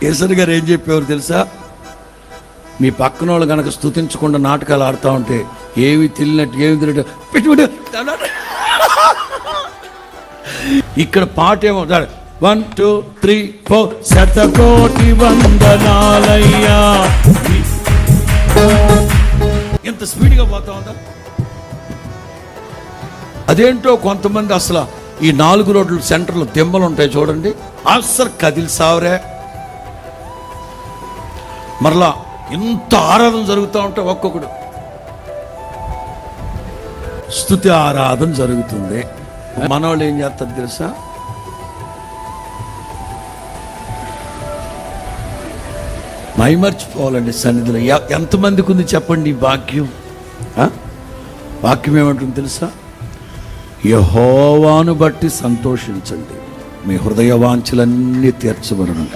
కేసరి గారు ఏం చెప్పేవారు తెలుసా? మీ పక్కన వాళ్ళు కనుక స్తుతించకుండా నాటకాలు ఆడుతూ ఉంటే ఏమి తెలియనట్టు ఏమి తెలియట్టు పెట్టుబడి. ఇక్కడ పాట ఏమో 1 2 3 4 శతకోటి వందనాలయ్యా. ఎంత స్పీడ్గా పోతా ఉందా? అదేంటో కొంతమంది అసలు ఈ 4 రోడ్ల సెంటర్లో దెమ్మలు ఉంటాయి చూడండి, అసలు కదిలి సావరే. మరలా ఇంత ఆరాధన జరుగుతూ ఉంటే ఒక్కొక్కడు స్తుతి ఆరాధన జరుగుతుంది. మనవాళ్ళు ఏం చేస్తారు తెలుసా? మైమర్చిపోవాలండి సన్నిధిలో. ఎంతమందికి ఉంది చెప్పండి ఈ వాక్యం? వాక్యం ఏమంటుంది తెలుసా? యెహోవాను బట్టి సంతోషించండి, మీ హృదయ వాంఛలన్నీ తీర్చబడును.